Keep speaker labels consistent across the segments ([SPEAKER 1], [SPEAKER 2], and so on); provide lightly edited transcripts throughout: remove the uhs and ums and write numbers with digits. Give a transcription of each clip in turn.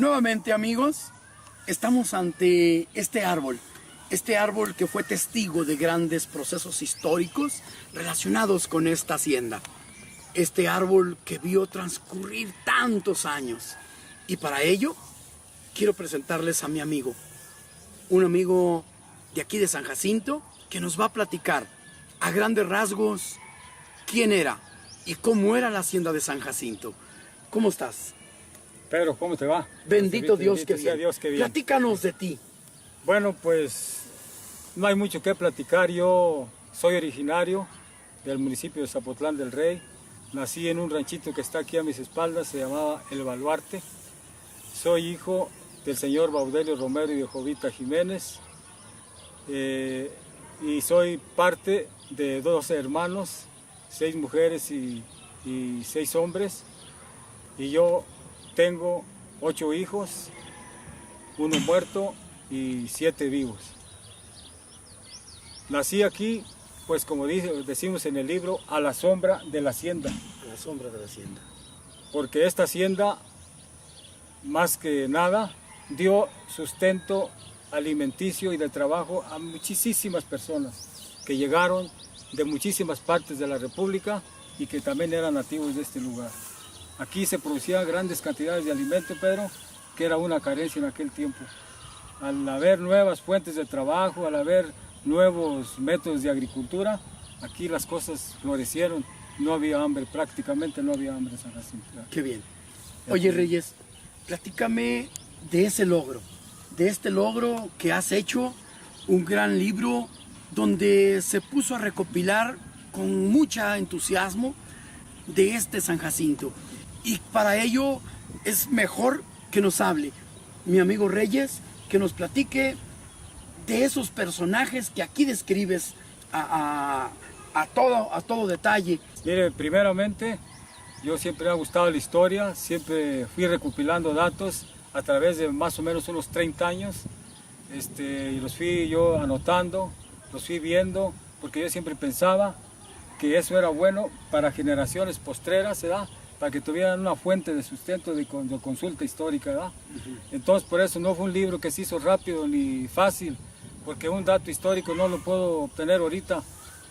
[SPEAKER 1] Nuevamente, amigos, estamos ante este árbol que fue testigo de grandes procesos históricos relacionados con esta hacienda. Este árbol que vio transcurrir tantos años. Y para ello, quiero presentarles a mi amigo, un amigo de aquí de San Jacinto, que nos va a platicar a grandes rasgos quién era y cómo era la hacienda de San Jacinto. ¿Cómo estás?
[SPEAKER 2] Pedro, ¿cómo te va?
[SPEAKER 1] Bendito Dios, que
[SPEAKER 2] sea
[SPEAKER 1] bien.
[SPEAKER 2] Dios, que bien.
[SPEAKER 1] Platícanos de ti.
[SPEAKER 2] Bueno, pues no hay mucho que platicar. Yo soy originario del municipio de Zapotlán del Rey. Nací en un ranchito que está aquí a mis espaldas, se llamaba El Baluarte. Soy hijo del señor Baudelio Romero y de Jovita Jiménez. Y soy parte de 12 hermanos, 6 mujeres y 6 hombres. Y yo tengo 8 hijos, 1 muerto y 7 vivos. Nací aquí, pues como decimos en el libro, a la sombra de la hacienda.
[SPEAKER 1] A la sombra de la hacienda.
[SPEAKER 2] Porque esta hacienda, más que nada, dio sustento alimenticio y de trabajo a muchísimas personas que llegaron de muchísimas partes de la República y que también eran nativos de este lugar. Aquí se producían grandes cantidades de alimento, Pedro, que era una carencia en aquel tiempo. Al haber nuevas fuentes de trabajo, al haber nuevos métodos de agricultura, aquí las cosas florecieron. No había hambre, prácticamente no había hambre en San Jacinto.
[SPEAKER 1] Qué bien. Oye, Reyes, platícame de ese logro, de este logro que has hecho, un gran libro donde se puso a recopilar con mucho entusiasmo de este San Jacinto. Y para ello es mejor que nos hable mi amigo Reyes, que nos platique de esos personajes que aquí describes a todo detalle.
[SPEAKER 2] Mire, primeramente, yo siempre me ha gustado la historia, siempre fui recopilando datos a través de más o menos unos 30 años, y los fui yo anotando, los fui viendo, porque yo siempre pensaba que eso era bueno para generaciones postreras, ¿verdad? Para que tuvieran una fuente de sustento de consulta histórica, ¿verdad? Entonces, por eso no fue un libro que se hizo rápido ni fácil, porque un dato histórico no lo puedo obtener ahorita.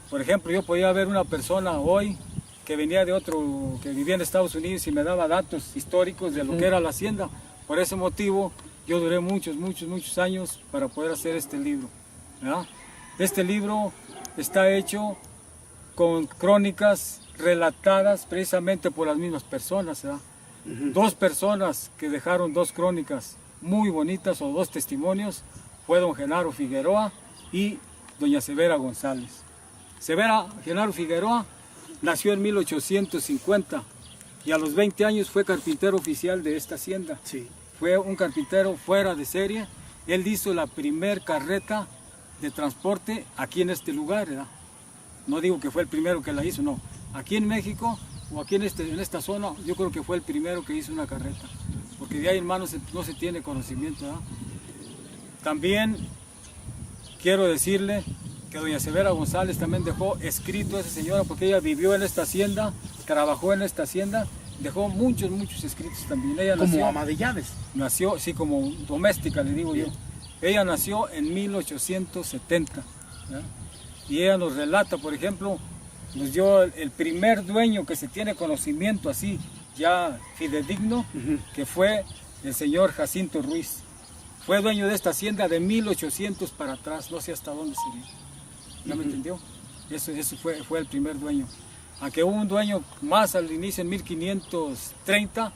[SPEAKER 2] Por ejemplo, yo podía ver una persona hoy que venía de otro, que vivía en Estados Unidos y me daba datos históricos de lo que era la hacienda. Por ese motivo, yo duré muchos años para poder hacer este libro, ¿verdad? Este libro está hecho con crónicas relatadas precisamente por las mismas personas, ¿verdad? 2 personas que dejaron 2 crónicas muy bonitas, o 2 testimonios, fue don Genaro Figueroa y doña Severa González. Genaro Figueroa nació en 1850 y a los 20 años fue carpintero oficial de esta hacienda.
[SPEAKER 1] Sí.
[SPEAKER 2] Fue un carpintero fuera de serie. Él hizo la primer carreta de transporte aquí en este lugar, ¿verdad? No digo que fue el primero que la hizo, no. Aquí en México o aquí en esta zona, yo creo que fue el primero que hizo una carreta, porque de ahí en mano no se tiene conocimiento, ¿verdad? También quiero decirle que doña Severa González también dejó escrito a esa señora, porque ella vivió en esta hacienda, trabajó en esta hacienda, dejó muchos escritos también. Ella
[SPEAKER 1] Como
[SPEAKER 2] nació,
[SPEAKER 1] ama de llaves.
[SPEAKER 2] Nació, sí, como doméstica, le digo
[SPEAKER 1] Bien.
[SPEAKER 2] yo. Ella nació en 1870, ¿verdad? Y ella nos relata, por ejemplo, nos dio el primer dueño que se tiene conocimiento así, ya fidedigno, que fue el señor Jacinto Ruiz. Fue dueño de esta hacienda de 1800 para atrás, no sé hasta dónde sería. ¿Ya me entendió? Eso fue el primer dueño. Aunque hubo un dueño más al inicio en 1530,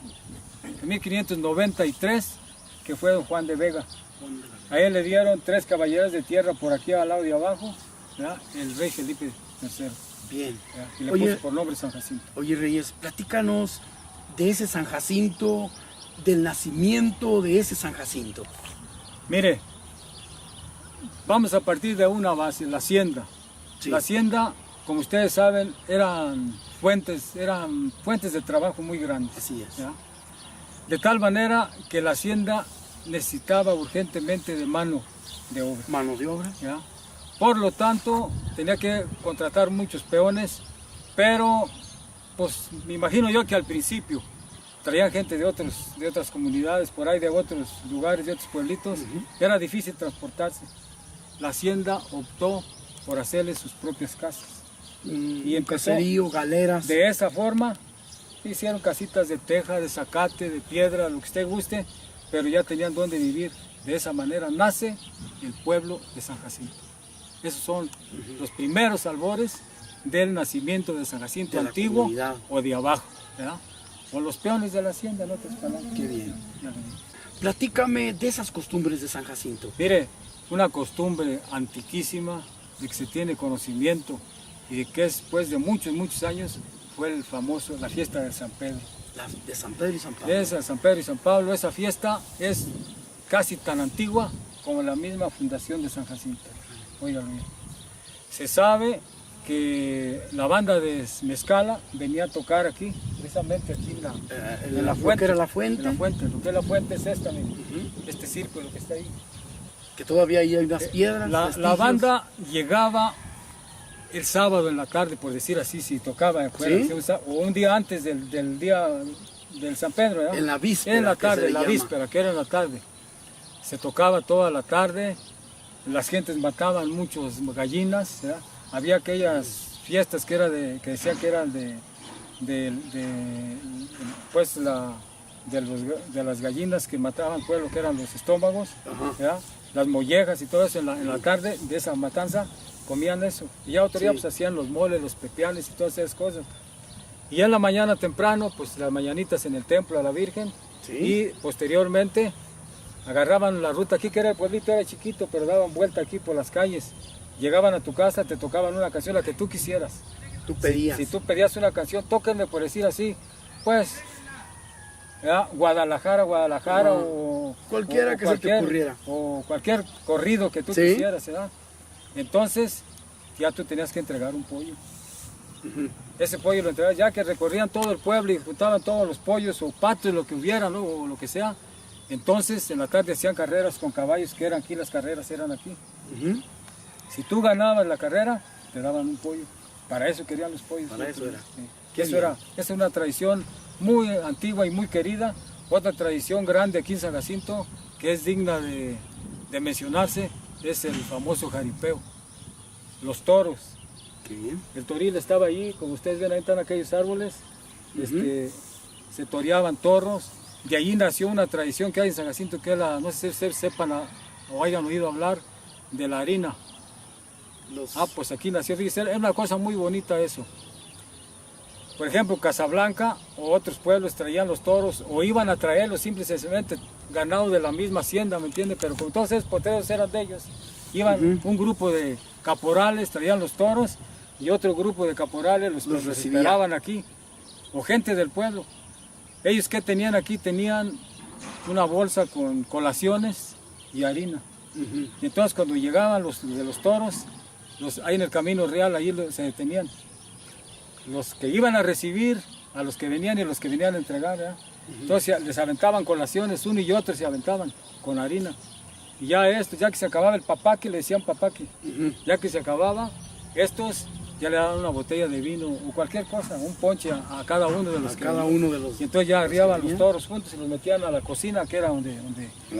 [SPEAKER 2] en 1593, que fue don Juan de Vega. A él le dieron 3 caballeras de tierra por aquí al lado de abajo, ¿verdad? El rey Felipe III.
[SPEAKER 1] Bien.
[SPEAKER 2] ¿Verdad? Y le
[SPEAKER 1] Oye,
[SPEAKER 2] puso por nombre San Jacinto.
[SPEAKER 1] Oye, Reyes, platícanos de ese San Jacinto, del nacimiento de ese San Jacinto.
[SPEAKER 2] Mire, vamos a partir de una base, la hacienda.
[SPEAKER 1] Sí.
[SPEAKER 2] La hacienda, como ustedes saben, eran fuentes de trabajo muy grandes.
[SPEAKER 1] Así es.
[SPEAKER 2] ¿Ya? De tal manera que la hacienda necesitaba urgentemente de mano de obra.
[SPEAKER 1] Mano de obra.
[SPEAKER 2] ¿Ya? Por lo tanto, tenía que contratar muchos peones, pero pues me imagino yo que al principio traían gente de otras comunidades, por ahí de otros lugares, de otros pueblitos. Era difícil transportarse. La hacienda optó por hacerle sus propias casas.
[SPEAKER 1] Y empezó caserío, galeras.
[SPEAKER 2] De esa forma, hicieron casitas de teja, de zacate, de piedra, lo que usted guste, pero ya tenían donde vivir. De esa manera nace el pueblo de San Jacinto. Esos son los primeros albores del nacimiento de San Jacinto
[SPEAKER 1] de
[SPEAKER 2] antiguo o de abajo, ¿verdad? O los peones de la hacienda, en otras palabras.
[SPEAKER 1] Qué bien. Platícame de esas costumbres de San Jacinto.
[SPEAKER 2] Mire, una costumbre antiquísima, de que se tiene conocimiento y de que después de muchos años fue la fiesta de San Pedro.
[SPEAKER 1] De San Pedro y San Pablo.
[SPEAKER 2] Esa, San Pedro y San Pablo, esa fiesta es casi tan antigua como la misma fundación de San Jacinto. Oigan bien. Se sabe que la banda de Mezcala venía a tocar aquí, precisamente aquí en la fuente.
[SPEAKER 1] ¿Qué era la fuente?
[SPEAKER 2] En la fuente. Lo que es la fuente es esta, este círculo que está ahí.
[SPEAKER 1] Que todavía hay unas piedras.
[SPEAKER 2] La banda llegaba el sábado en la tarde, por decir así, si tocaba afuera, ¿sí? O un día antes del día del San Pedro, ¿verdad?
[SPEAKER 1] En la víspera.
[SPEAKER 2] En la tarde, víspera, que era en la tarde. Se tocaba toda la tarde, las gentes mataban muchas gallinas, ¿verdad? Había aquellas fiestas que decían que eran de las gallinas que mataban pueblo, que eran los estómagos, ¿verdad? Las mollejas y todo eso en la tarde de esa matanza comían eso. Y ya otro día pues hacían los moles, los pepianes y todas esas cosas. Y en la mañana temprano, pues las mañanitas en el templo a la Virgen. Y posteriormente agarraban la ruta aquí, que era el pueblito, era chiquito, pero daban vuelta aquí por las calles. Llegaban a tu casa, te tocaban una canción, la que tú quisieras.
[SPEAKER 1] Tú pedías.
[SPEAKER 2] Si tú pedías una canción, tóquenme por decir así, pues, ¿verdad? Guadalajara, o
[SPEAKER 1] cualquiera que se te ocurriera.
[SPEAKER 2] O cualquier corrido que tú quisieras, ¿verdad? Entonces, ya tú tenías que entregar un pollo. Ese pollo lo entregabas, ya que recorrían todo el pueblo y juntaban todos los pollos o patos, lo que hubiera, ¿no? O lo que sea. Entonces, en la tarde hacían carreras con caballos, que eran aquí, las carreras eran aquí. Si tú ganabas la carrera, te daban un pollo. Para eso querían los pollos.
[SPEAKER 1] Para eso era.
[SPEAKER 2] Esa es una tradición muy antigua y muy querida. Otra tradición grande aquí en San Jacinto, que es digna de mencionarse, es el famoso jaripeo. Los toros. El toril estaba ahí, como ustedes ven, ahí están aquellos árboles. Se toreaban toros. De allí nació una tradición que hay en San Jacinto, que es no sé si sepan o hayan oído hablar de la harina. Pues aquí nació, fíjense, es una cosa muy bonita eso. Por ejemplo, Casablanca o otros pueblos traían los toros o iban a traerlos simplemente ganado de la misma hacienda, ¿me entiende? Pero como todos esos potreros eran de ellos, iban un grupo de caporales, traían los toros y otro grupo de caporales los esperaban aquí, o gente del pueblo. Ellos que tenían aquí, tenían una bolsa con colaciones y harina. Y entonces cuando llegaban los de los toros, ahí en el camino real, ahí se detenían. Los que iban a recibir, a los que venían y a los que venían a entregar, ¿verdad? Entonces les aventaban colaciones, uno y otro se aventaban con harina. Y ya que se acababa el papaqui, le decían papaqui. Ya que se acababa, estos ya le daban una botella de vino o cualquier cosa, un ponche a cada uno de los
[SPEAKER 1] que
[SPEAKER 2] y entonces ya arriaban los toros juntos y los metían a la cocina, que era donde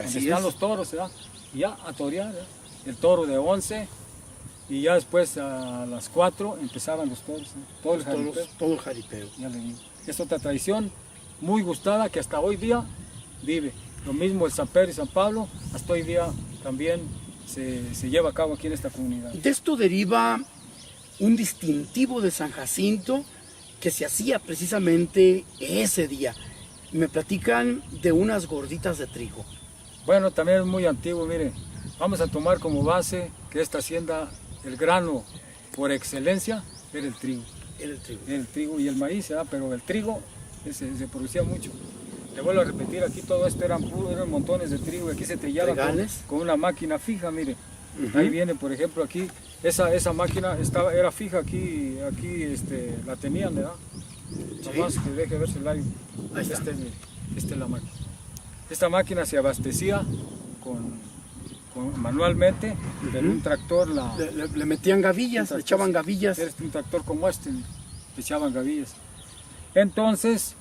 [SPEAKER 2] están los toros, ¿verdad? Y ya a torear, ¿verdad? El toro de 11 y ya después a las 4 empezaban los toros, ¿no?
[SPEAKER 1] Todo el jaripeo.
[SPEAKER 2] Ya le digo. Es otra tradición muy gustada que hasta hoy día vive. Lo mismo el San Pedro y San Pablo, hasta hoy día también se lleva a cabo aquí en esta comunidad.
[SPEAKER 1] De esto deriva un distintivo de San Jacinto que se hacía precisamente ese día. Me platican de unas gorditas de trigo.
[SPEAKER 2] Bueno, también es muy antiguo, mire. Vamos a tomar como base que esta hacienda, el grano por excelencia, era el trigo. El trigo y el maíz, ¿verdad? Pero el trigo se producía mucho. Le vuelvo a repetir, aquí todo esto eran montones de trigo. Aquí se trillaba con una máquina fija, mire. Ahí viene, por ejemplo, aquí, esa máquina era fija, aquí la tenían, ¿verdad? Nomás que deje verse el aire. Esta es la máquina. Esta máquina se abastecía manualmente, pero un tractor
[SPEAKER 1] le metían gavillas, le echaban gavillas.
[SPEAKER 2] Era un tractor como le echaban gavillas. Entonces,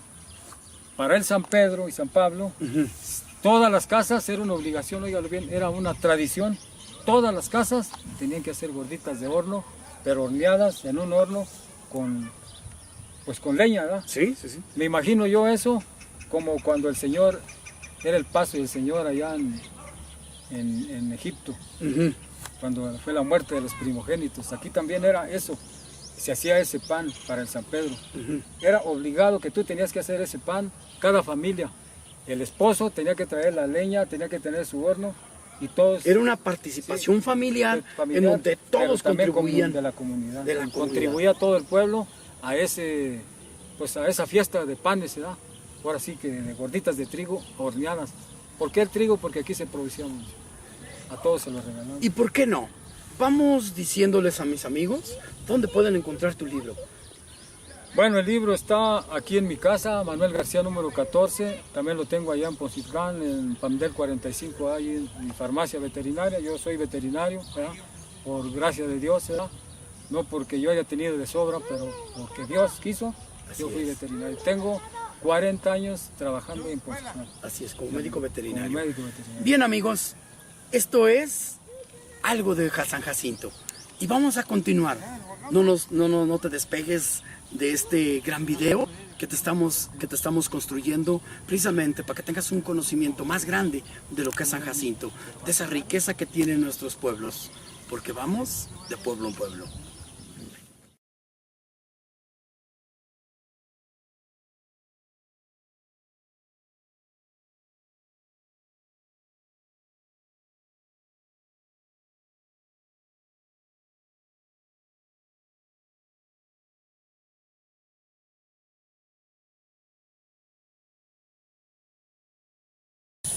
[SPEAKER 2] para el San Pedro y San Pablo, todas las casas era una obligación, oígalo bien, era una tradición. Todas las casas tenían que hacer gorditas de horno, pero horneadas en un horno pues con leña, ¿verdad?
[SPEAKER 1] Sí, sí, sí.
[SPEAKER 2] Me imagino yo eso como cuando el Señor, era el paso del Señor allá en Egipto, cuando fue la muerte de los primogénitos. Aquí también era eso, se hacía ese pan para el San Pedro. Era obligado que tú tenías que hacer ese pan, cada familia. El esposo tenía que traer la leña, tenía que tener su horno y todos...
[SPEAKER 1] Era una participación familiar en donde todos contribuían.
[SPEAKER 2] De la comunidad. Contribuía todo el pueblo a esa fiesta de panes, ¿verdad? Ahora sí que de gorditas de trigo horneadas. ¿Por qué el trigo? Porque aquí se producía mucho. A todos se los regalamos.
[SPEAKER 1] ¿Y por qué no? Vamos diciéndoles a mis amigos dónde pueden encontrar tu libro.
[SPEAKER 2] Bueno, el libro está aquí en mi casa, Manuel García número 14. También lo tengo allá en Poncitlán, en Pamdel 45, ahí en mi farmacia veterinaria. Yo soy veterinario, ¿verdad? Por gracia de Dios, ¿verdad? No porque yo haya tenido de sobra, pero porque Dios quiso, yo fui veterinario. Tengo 40 años trabajando en Poncitlán.
[SPEAKER 1] Así es, como médico veterinario.
[SPEAKER 2] Como médico veterinario.
[SPEAKER 1] Bien, amigos, esto es algo de San Jacinto. Y vamos a continuar. No te despegues de este gran video que te estamos construyendo precisamente para que tengas un conocimiento más grande de lo que es San Jacinto, de esa riqueza que tienen nuestros pueblos, porque vamos de pueblo en pueblo.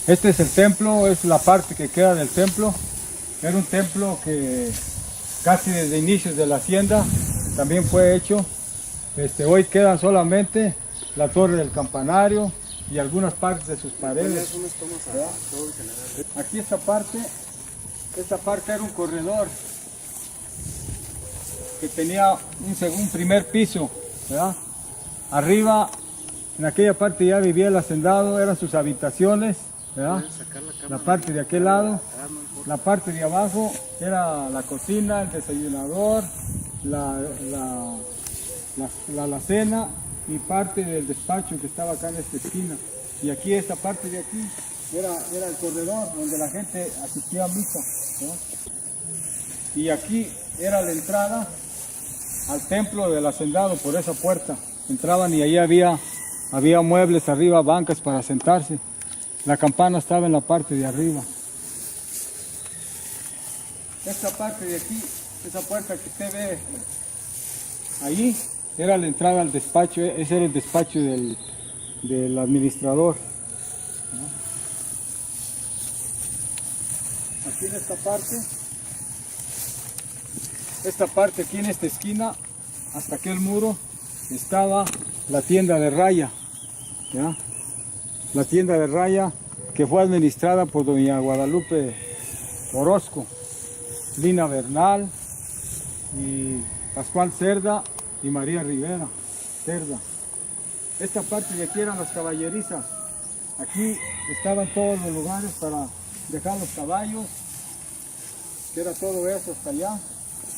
[SPEAKER 2] Este es el templo, es la parte que queda del templo. Era un templo que casi desde inicios de la hacienda también fue hecho. Hoy quedan solamente la torre del campanario y algunas partes de sus paredes. Aquí esta parte era un corredor que tenía un primer piso, ¿verdad? Arriba, en aquella parte ya vivía el hacendado, eran sus habitaciones, ¿verdad? La parte de aquel lado, la parte de abajo era la cocina, el desayunador, la alacena y parte del despacho que estaba acá en esta esquina. Y aquí, esta parte de aquí, era el corredor donde la gente asistía a misa, ¿no? Y aquí era la entrada al templo del hacendado por esa puerta. Entraban y ahí había muebles arriba, bancas para sentarse. La campana estaba en la parte de arriba. Esta parte de aquí, esa puerta que usted ve ahí, era la entrada al despacho. Ese era el despacho del administrador. Aquí en esta parte aquí en esta esquina, hasta aquel muro, estaba la tienda de raya, ¿ya? La tienda de raya que fue administrada por doña Guadalupe Orozco, Lina Bernal y Pascual Cerda y María Rivera Cerda. Esta parte de aquí eran las caballerizas. Aquí estaban todos los lugares para dejar los caballos, que era todo eso hasta allá.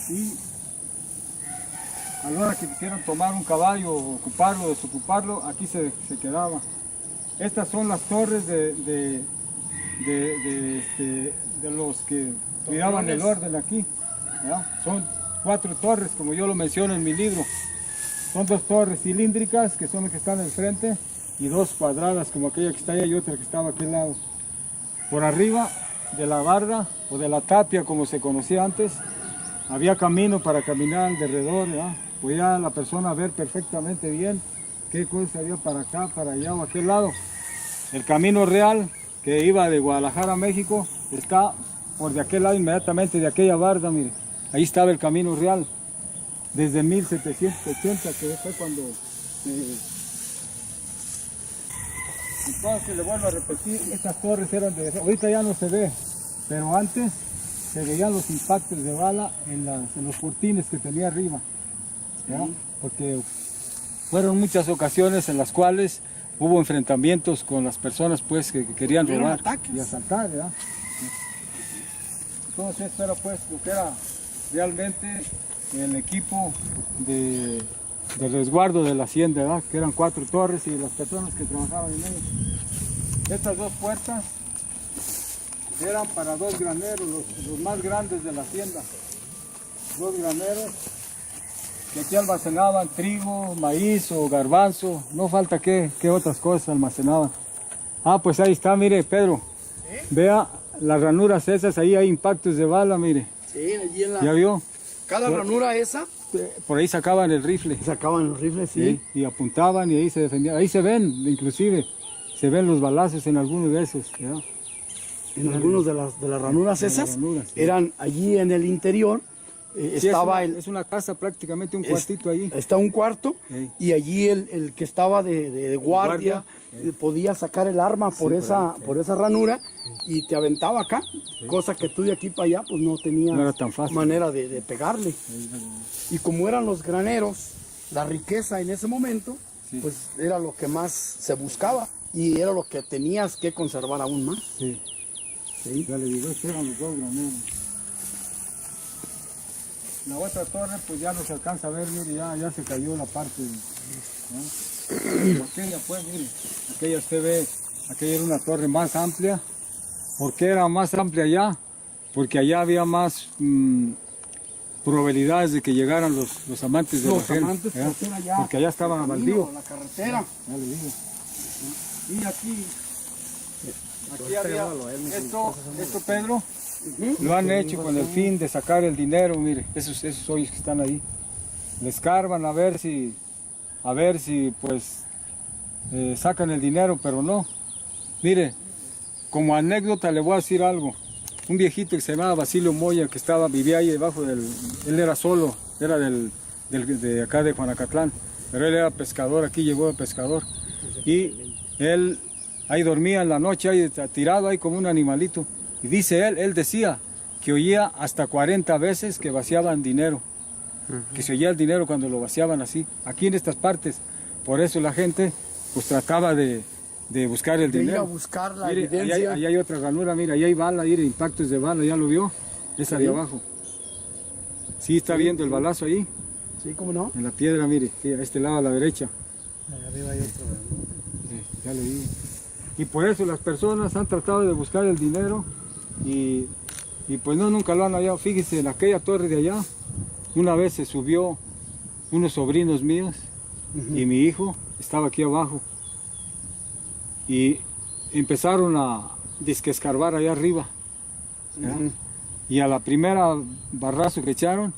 [SPEAKER 2] Y a la hora que quisieran tomar un caballo, ocuparlo, desocuparlo, aquí se quedaba. Estas son las torres de los que cuidaban el orden aquí, ¿verdad? Son 4 torres, como yo lo menciono en mi libro. Son 2 torres cilíndricas, que son las que están al frente, y 2 cuadradas, como aquella que está allá y otra que estaba a aquel lado. Por arriba de la barda, o de la tapia, como se conocía antes, había camino para caminar alrededor, ¿verdad? Podía la persona ver perfectamente bien qué cosa había para acá, para allá o aquel lado. El camino real que iba de Guadalajara a México está por de aquel lado, inmediatamente de aquella barda, mire. Ahí estaba el camino real. Desde 1780, que fue cuando... Entonces, le vuelvo a repetir, estas torres eran de... Ahorita ya no se ve, pero antes se veían los impactos de bala en los cortines que tenía arriba, ¿ya? Porque fueron muchas ocasiones en las cuales hubo enfrentamientos con las personas pues que querían
[SPEAKER 1] Hubieron
[SPEAKER 2] robar
[SPEAKER 1] ataques.
[SPEAKER 2] y asaltar, ¿verdad? Entonces esto era pues lo que era realmente el equipo de resguardo de la hacienda, ¿verdad? Que eran 4 torres y las personas que trabajaban en ellas. Estas 2 puertas eran para 2 graneros, los más grandes de la hacienda. 2 graneros que aquí almacenaban trigo, maíz o garbanzo, no falta qué otras cosas almacenaban. Ah, pues ahí está, mire Pedro, vea las ranuras esas, ahí hay impactos de bala, mire.
[SPEAKER 1] Sí, allí en la...
[SPEAKER 2] ¿Ya vio?
[SPEAKER 1] Cada ranura esa,
[SPEAKER 2] Por ahí sacaban el rifle.
[SPEAKER 1] sacaban los rifles, sí.
[SPEAKER 2] Sí, y apuntaban y ahí se defendían. Ahí se ven, inclusive, se ven los balazos en algunos de esos. ¿Ya?
[SPEAKER 1] En algunos de las ranuras
[SPEAKER 2] De las
[SPEAKER 1] esas,
[SPEAKER 2] ranuras, sí.
[SPEAKER 1] eran allí en el interior,
[SPEAKER 2] Sí,
[SPEAKER 1] estaba
[SPEAKER 2] es una casa prácticamente, un cuartito ahí.
[SPEAKER 1] está un cuarto,
[SPEAKER 2] Sí.
[SPEAKER 1] y allí el que estaba de guardia, podía sacar el arma por esa ranura y te aventaba acá, cosa que tú de aquí para allá pues no tenías
[SPEAKER 2] No era tan fácil.
[SPEAKER 1] manera de pegarle. Y como eran los graneros, la riqueza en ese momento,
[SPEAKER 2] Sí.
[SPEAKER 1] pues era lo que más se buscaba y era lo que tenías que conservar aún más.
[SPEAKER 2] Sí.
[SPEAKER 1] ¿Sí?
[SPEAKER 2] Ya le digo, estos eran los 2 graneros. La otra torre pues ya no se alcanza a ver, mire, ya se cayó la parte. ¿No? Aquella pues, mire, aquella usted ve, aquella era una torre más amplia. ¿Por qué era más amplia allá? Porque allá había más probabilidades de que llegaran los amantes de
[SPEAKER 1] Los
[SPEAKER 2] la gente,
[SPEAKER 1] amantes,
[SPEAKER 2] ¿verdad?
[SPEAKER 1] porque era ya
[SPEAKER 2] Porque allá estaba
[SPEAKER 1] camino,
[SPEAKER 2] baldío.
[SPEAKER 1] la carretera.
[SPEAKER 2] Ya le digo. Y aquí había esto Pedro, lo han hecho con el fin de sacar el dinero, mire, esos hoyos que están ahí. Le escarban a ver si pues sacan el dinero, pero no. Mire, como anécdota le voy a decir algo. Un viejito que se llamaba Basilio Moya, que vivía ahí debajo él era solo, era de acá de Juanacatlán, pero él era pescador, aquí llegó de pescador. Y él ahí dormía en la noche, ahí tirado ahí como un animalito. Y dice él decía que oía hasta 40 veces que vaciaban dinero, que se oía el dinero cuando lo vaciaban así, aquí en estas partes. Por eso la gente pues trataba de buscar el
[SPEAKER 1] De ir a
[SPEAKER 2] dinero.
[SPEAKER 1] buscar la
[SPEAKER 2] Mire,
[SPEAKER 1] evidencia.
[SPEAKER 2] ahí hay otra ranura, mira, ahí hay bala, mire, impactos de bala, ¿ya lo vio? Esa de
[SPEAKER 1] Sí.
[SPEAKER 2] abajo. Sí, está viendo el balazo ahí,
[SPEAKER 1] Sí, ¿cómo no?
[SPEAKER 2] en la piedra, mire, sí, a este lado a la derecha.
[SPEAKER 1] Arriba hay otro.
[SPEAKER 2] Sí, ya le digo. Y por eso las personas han tratado de buscar el dinero y pues no, nunca lo han hallado. Fíjese, en aquella torre de allá, una vez se subió unos sobrinos míos y mi hijo estaba aquí abajo. Y empezaron a escarbar allá arriba. ¿Ya? Y a la primera barrazo que echaron,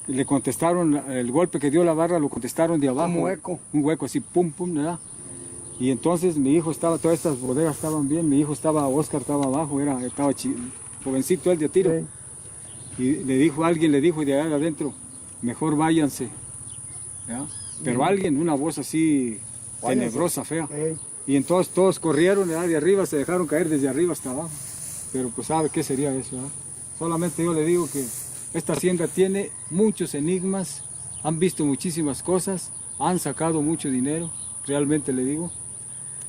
[SPEAKER 2] le contestaron, el golpe que dio la barra lo contestaron de abajo.
[SPEAKER 1] Un hueco.
[SPEAKER 2] Un hueco así, pum, pum, ¿verdad? Y entonces mi hijo estaba, todas estas bodegas estaban bien, mi hijo estaba, Oscar estaba abajo, estaba jovencito él de a tiro.
[SPEAKER 1] Sí.
[SPEAKER 2] Y alguien le dijo de allá de adentro, mejor váyanse. ¿Ya? Pero alguien, una voz así
[SPEAKER 1] Váyanse.
[SPEAKER 2] tenebrosa, fea.
[SPEAKER 1] Sí.
[SPEAKER 2] Y entonces todos corrieron, ¿verdad? De arriba, se dejaron caer desde arriba hasta abajo. Pero pues sabe qué sería eso, ¿verdad? Solamente yo le digo que esta hacienda tiene muchos enigmas, han visto muchísimas cosas, han sacado mucho dinero, realmente le digo.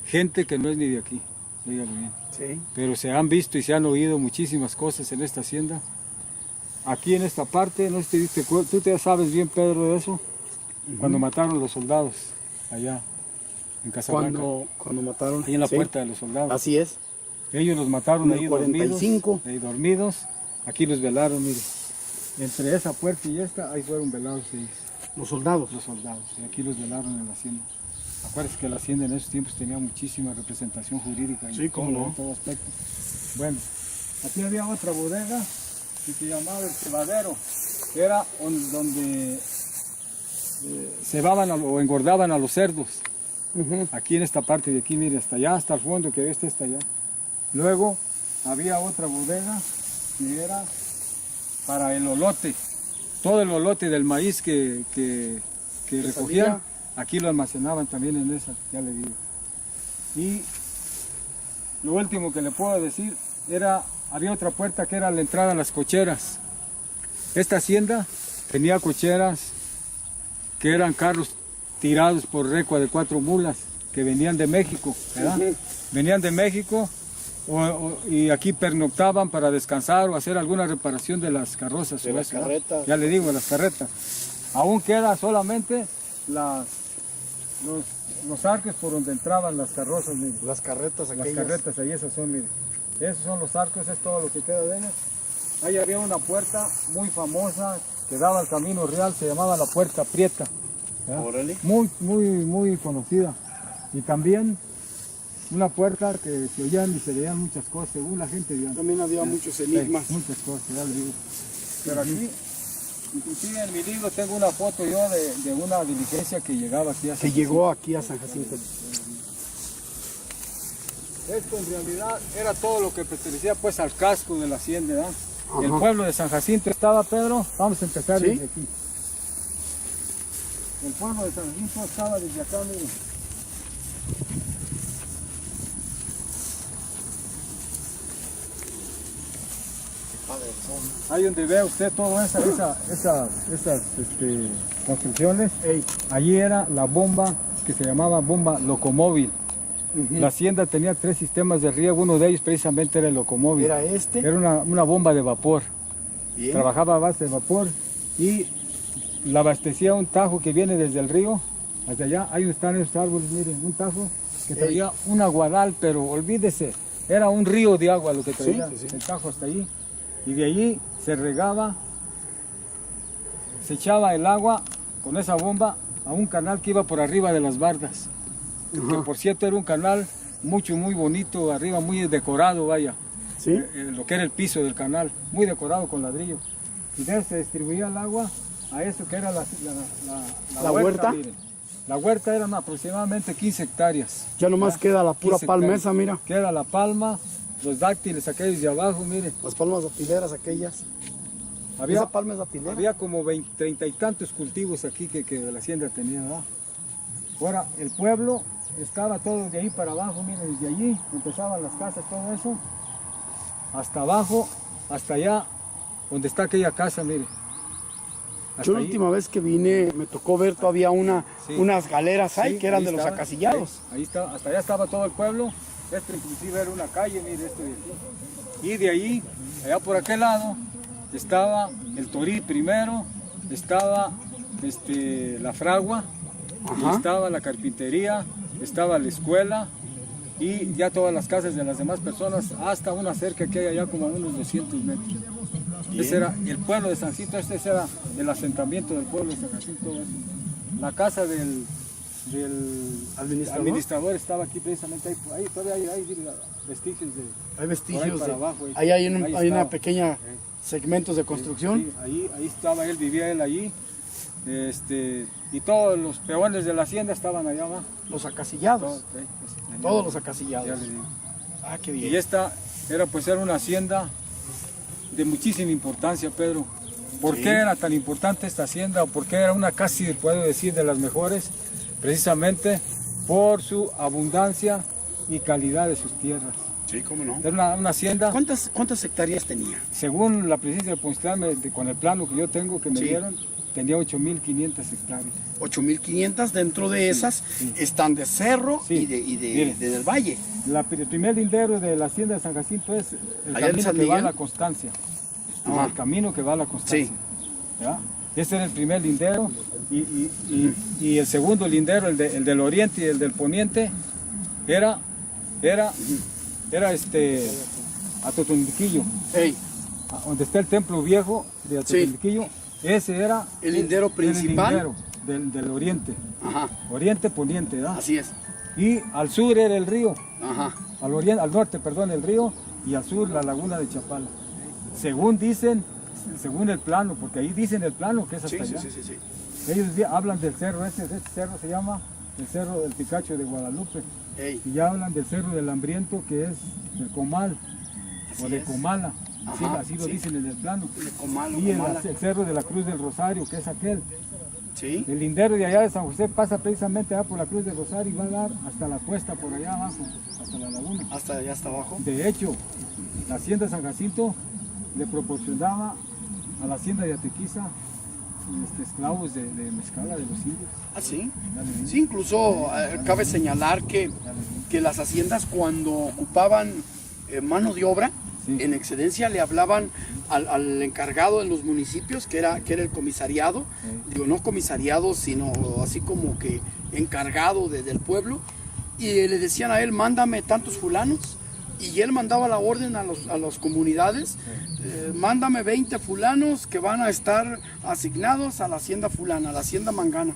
[SPEAKER 2] Gente que no es ni de aquí, dígalo bien.
[SPEAKER 1] Sí.
[SPEAKER 2] Pero se han visto y se han oído muchísimas cosas en esta hacienda. Aquí en esta parte, no sé si tú te sabes bien, Pedro, de eso, cuando mataron a los soldados allá en Casablanca.
[SPEAKER 1] Cuando mataron.
[SPEAKER 2] Ahí en la
[SPEAKER 1] Sí.
[SPEAKER 2] puerta de los soldados.
[SPEAKER 1] Así es.
[SPEAKER 2] Ellos los mataron
[SPEAKER 1] En el
[SPEAKER 2] ahí
[SPEAKER 1] 45.
[SPEAKER 2] dormidos. Ahí dormidos. Aquí los velaron, mire. Entre esa puerta y esta, ahí fueron velados ellos,
[SPEAKER 1] Los soldados.
[SPEAKER 2] los soldados. Y aquí los velaron en la hacienda. Acuérdense que la hacienda en esos tiempos tenía muchísima representación jurídica.
[SPEAKER 1] Sí, cómo no.
[SPEAKER 2] En todo aspecto. Bueno, aquí había otra bodega que se llamaba el cebadero. Era donde cebaban o engordaban a los cerdos. Aquí en esta parte de aquí, mire, hasta allá, hasta el fondo, que este está allá. Luego había otra bodega que era para el olote. Todo el olote del maíz que recogían,
[SPEAKER 1] salía.
[SPEAKER 2] aquí lo almacenaban también en esa, ya le digo. Y lo último que le puedo decir había otra puerta que era la entrada a las cocheras. Esta hacienda tenía cocheras que eran carros tirados por recua de 4 mulas, que venían de México, ¿verdad?
[SPEAKER 1] Ujú.
[SPEAKER 2] Venían de México y aquí pernoctaban para descansar o hacer alguna reparación de las carrozas.
[SPEAKER 1] De
[SPEAKER 2] o
[SPEAKER 1] las
[SPEAKER 2] eso, ¿verdad?
[SPEAKER 1] carretas.
[SPEAKER 2] Ya le digo, las carretas. Aún queda solamente los arcos por donde entraban las carrozas, mire.
[SPEAKER 1] Las carretas
[SPEAKER 2] Las
[SPEAKER 1] aquellas.
[SPEAKER 2] carretas, ahí esas son, mire. Esos son los arcos, es todo lo que queda de ellos. Ahí había una puerta muy famosa que daba al Camino Real, se llamaba la Puerta Prieta. ¿verdad?
[SPEAKER 1] Órale.
[SPEAKER 2] Muy conocida. Y también una puerta que se oían y se veían muchas cosas, según la gente. Digamos.
[SPEAKER 1] También había muchos enigmas.
[SPEAKER 2] Sí, muchas cosas, ya le digo. Pero aquí, inclusive en mi libro tengo una foto yo de una diligencia que llegaba aquí a San
[SPEAKER 1] Que
[SPEAKER 2] Jacinto.
[SPEAKER 1] llegó aquí a San Jacinto.
[SPEAKER 2] Esto en realidad era todo lo que pertenecía pues al casco de la hacienda, ¿verdad?
[SPEAKER 1] Ajá.
[SPEAKER 2] El pueblo de San Jacinto estaba, Pedro, vamos a empezar
[SPEAKER 1] ¿Sí?
[SPEAKER 2] desde aquí. El pueblo de San Jacinto estaba desde acá, miren. Ahí donde ve usted todas esas construcciones,
[SPEAKER 1] Ey.
[SPEAKER 2] allí era la bomba que se llamaba bomba locomóvil.
[SPEAKER 1] Ujú.
[SPEAKER 2] La hacienda tenía 3 sistemas de riego, uno de ellos precisamente era el locomóvil.
[SPEAKER 1] Era este.
[SPEAKER 2] Era una bomba de vapor,
[SPEAKER 1] Bien.
[SPEAKER 2] trabajaba a base de vapor y la abastecía un tajo que viene desde el río hasta allá. Ahí están esos árboles, miren, un tajo que traía un aguadal, pero olvídese, era un río de agua lo que traía,
[SPEAKER 1] Sí, sí, sí.
[SPEAKER 2] el tajo hasta allí. Y de allí se regaba, se echaba el agua con esa bomba a un canal que iba por arriba de las bardas. Que
[SPEAKER 1] Ajá.
[SPEAKER 2] por cierto era un canal muy bonito, arriba muy decorado, vaya.
[SPEAKER 1] ¿Sí?
[SPEAKER 2] Lo que era el piso del canal, muy decorado con ladrillo. Y de ahí se distribuía el agua a eso que era
[SPEAKER 1] ¿La huerta?
[SPEAKER 2] miren. La huerta eran aproximadamente 15 hectáreas.
[SPEAKER 1] Ya nomás queda la pura
[SPEAKER 2] 15
[SPEAKER 1] palma
[SPEAKER 2] hectáreas.
[SPEAKER 1] esa, mira.
[SPEAKER 2] Queda la palma, los dáctiles aquellos de abajo, miren.
[SPEAKER 1] Las palmas datileras aquellas.
[SPEAKER 2] Había,
[SPEAKER 1] Esa palma es datilera.
[SPEAKER 2] había como 30 y tantos cultivos aquí que la hacienda tenía, ¿verdad? Ahora, el pueblo estaba todo de ahí para abajo, miren, desde allí empezaban las casas, todo eso, hasta abajo, hasta allá, donde está aquella casa, miren. Hasta
[SPEAKER 1] Yo la
[SPEAKER 2] ahí.
[SPEAKER 1] última vez que vine me tocó ver todavía
[SPEAKER 2] Sí.
[SPEAKER 1] unas galeras ahí
[SPEAKER 2] Sí,
[SPEAKER 1] que eran
[SPEAKER 2] ahí
[SPEAKER 1] de los
[SPEAKER 2] estaba,
[SPEAKER 1] acasillados.
[SPEAKER 2] sí, ahí está, hasta allá estaba todo el pueblo. Esto inclusive era una calle, mire, este de aquí. Y de ahí, allá por aquel lado, estaba el Toril primero, estaba la fragua, y
[SPEAKER 1] Ajá.
[SPEAKER 2] estaba la carpintería, estaba la escuela y ya todas las casas de las demás personas, hasta una cerca que hay allá como a unos 200 metros. Ese era el pueblo de San Jacinto, este era el asentamiento del pueblo de San Jacinto. Todo eso. La casa del administrador estaba aquí precisamente, ahí todavía hay vestigios de...
[SPEAKER 1] Hay vestigios
[SPEAKER 2] Por ahí para
[SPEAKER 1] de...
[SPEAKER 2] abajo,
[SPEAKER 1] ahí hay,
[SPEAKER 2] ahí
[SPEAKER 1] hay una
[SPEAKER 2] estaba.
[SPEAKER 1] pequeña segmentos de construcción.
[SPEAKER 2] Sí, ahí estaba él, vivía él allí. Y todos los peones de la hacienda estaban allá abajo.
[SPEAKER 1] Los acasillados. Todos los acasillados.
[SPEAKER 2] Ya le digo.
[SPEAKER 1] Ah, qué bien.
[SPEAKER 2] Y esta era una hacienda de muchísima importancia, Pedro. ¿Por
[SPEAKER 1] Sí.
[SPEAKER 2] qué era tan importante esta hacienda? ¿O por qué era una casi, puedo decir, de las mejores? Precisamente por su abundancia y calidad de sus tierras.
[SPEAKER 1] Sí, cómo no.
[SPEAKER 2] Era una hacienda,
[SPEAKER 1] ¿Cuántas hectáreas tenía?
[SPEAKER 2] según la presidencia de Pontitlán, con el plano que yo tengo, que me
[SPEAKER 1] Sí.
[SPEAKER 2] dieron, tenía 8.500 hectáreas.
[SPEAKER 1] 8.500. Dentro de esas
[SPEAKER 2] sí.
[SPEAKER 1] están de cerro
[SPEAKER 2] Sí.
[SPEAKER 1] y
[SPEAKER 2] Mire.
[SPEAKER 1] del valle.
[SPEAKER 2] El primer lindero de la hacienda de San Jacinto es el
[SPEAKER 1] ¿Allá en
[SPEAKER 2] camino
[SPEAKER 1] San
[SPEAKER 2] que va a
[SPEAKER 1] Miguel?
[SPEAKER 2] la Constancia. No,
[SPEAKER 1] Ajá.
[SPEAKER 2] el camino que va a la Constancia.
[SPEAKER 1] Sí.
[SPEAKER 2] ¿Ya? Este era el primer lindero y el segundo lindero, el del oriente y el del poniente, era Atotonilquillo,
[SPEAKER 1] Ey,
[SPEAKER 2] donde está el templo viejo de Atotonilquillo. Ese era
[SPEAKER 1] el lindero principal.
[SPEAKER 2] el lindero del oriente,
[SPEAKER 1] Ajá,
[SPEAKER 2] oriente poniente, ¿verdad?
[SPEAKER 1] así es.
[SPEAKER 2] Y al sur era el río.
[SPEAKER 1] Ajá.
[SPEAKER 2] Al norte, perdón, el río, y al sur la laguna de Chapala. Según dicen, según el plano, porque ahí dicen el plano que es hasta
[SPEAKER 1] Sí,
[SPEAKER 2] allá.
[SPEAKER 1] sí.
[SPEAKER 2] Ellos hablan del cerro, este cerro se llama el Cerro del Picacho de Guadalupe.
[SPEAKER 1] Ey,
[SPEAKER 2] Y ya hablan del Cerro del Hambriento, que es el Comal,
[SPEAKER 1] Así
[SPEAKER 2] o de
[SPEAKER 1] es.
[SPEAKER 2] Comala. Así,
[SPEAKER 1] Ajá,
[SPEAKER 2] así lo
[SPEAKER 1] sí.
[SPEAKER 2] dicen en el plano.
[SPEAKER 1] de Comalo,
[SPEAKER 2] Y
[SPEAKER 1] Comala.
[SPEAKER 2] el Cerro de la Cruz del Rosario, que es aquel.
[SPEAKER 1] Sí.
[SPEAKER 2] El lindero de allá de San José pasa precisamente allá por la Cruz del Rosario y va a dar hasta la cuesta por allá abajo, hasta la laguna.
[SPEAKER 1] Hasta allá hasta abajo.
[SPEAKER 2] De hecho, la hacienda San Jacinto le proporcionaba a la hacienda de Atequiza esclavos de Mezcala, de los indios.
[SPEAKER 1] Ah, sí. Sí, incluso cabe señalar que las haciendas cuando ocupaban mano de obra,
[SPEAKER 2] Sí.
[SPEAKER 1] en excedencia le hablaban al encargado de los municipios, que era el comisariado, digo, no comisariado, sino así como que encargado del pueblo, y le decían a él, mándame tantos fulanos, y él mandaba la orden a las comunidades, mándame 20 fulanos que van a estar asignados a la hacienda fulana, a la hacienda mangana,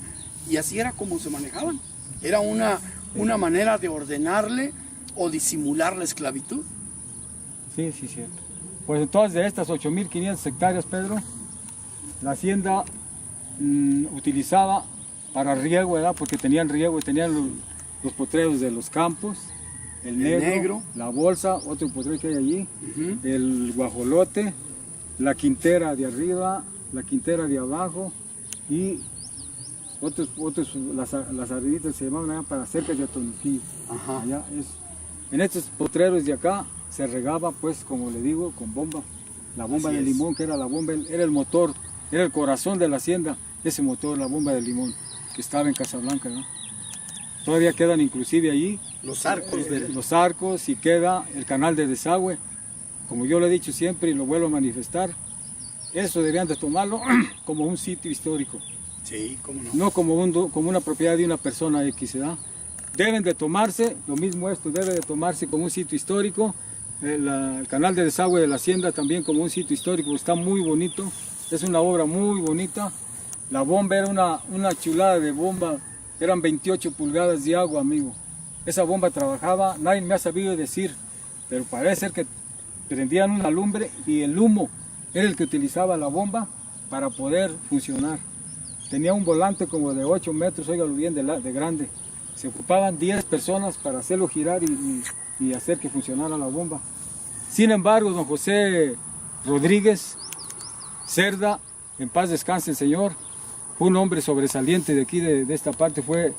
[SPEAKER 1] y así era como se manejaban. Era una manera de ordenarle o disimular la esclavitud.
[SPEAKER 2] Sí, sí, cierto. Pues entonces de estas 8.500 hectáreas, Pedro, la hacienda utilizaba para riego, ¿verdad? Porque tenían riego y tenían los potreros de los campos, el negro, la bolsa, otro potrero que hay allí, el guajolote, la quintera de arriba, la quintera de abajo y las ardiditas se llamaban allá para cerca de Atonuquillo. Allá en estos potreros de acá se regaba, pues, como le digo, con bomba. La bomba de limón, que era la bomba, era el motor, era el corazón de la hacienda, ese motor, la bomba de limón, que estaba en Casablanca, ¿no? Todavía quedan inclusive allí
[SPEAKER 1] Los arcos.
[SPEAKER 2] los arcos y queda el canal de desagüe. Como yo lo he dicho siempre y lo vuelvo a manifestar, eso deberían de tomarlo como un sitio histórico.
[SPEAKER 1] Sí, cómo no.
[SPEAKER 2] No como una propiedad de una persona X, ¿verdad? Deben de tomarse, lo mismo esto, debe de tomarse como un sitio histórico. El canal de desagüe de la hacienda también como un sitio histórico, está muy bonito, es una obra muy bonita. La bomba era una chulada de bomba, eran 28 pulgadas de agua, amigo. Esa bomba trabajaba, nadie me ha sabido decir, pero parece ser que prendían una lumbre y el humo era el que utilizaba la bomba para poder funcionar. Tenía un volante como de 8 metros, óigalo bien, de grande. Se ocupaban 10 personas para hacerlo girar y hacer que funcionara la bomba. Sin embargo, don José Rodríguez Cerda, en paz descanse el señor, fue un hombre sobresaliente de aquí, de esta parte, fue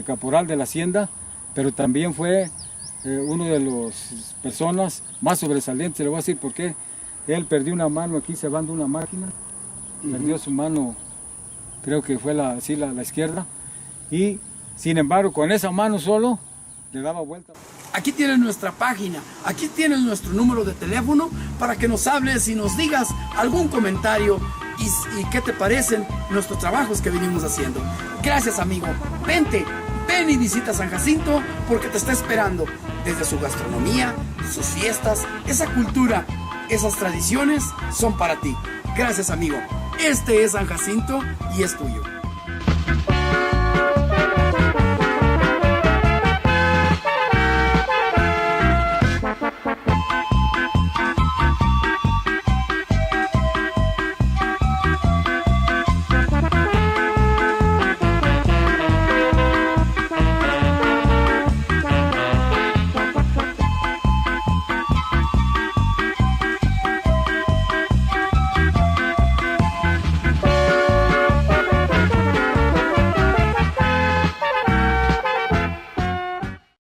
[SPEAKER 2] caporal de la hacienda, pero también fue uno de las personas más sobresalientes. Le voy a decir por qué. Él perdió una mano aquí cebando una máquina, perdió su mano, creo que fue la izquierda, y sin embargo con esa mano solo le daba vuelta.
[SPEAKER 1] Aquí tienes nuestra página, aquí tienes nuestro número de teléfono para que nos hables y nos digas algún comentario y qué te parecen nuestros trabajos que venimos haciendo. Gracias, amigo. Ven y visita San Jacinto porque te está esperando. Desde su gastronomía, sus fiestas, esa cultura, esas tradiciones son para ti. Gracias, amigo. Este es San Jacinto y es tuyo.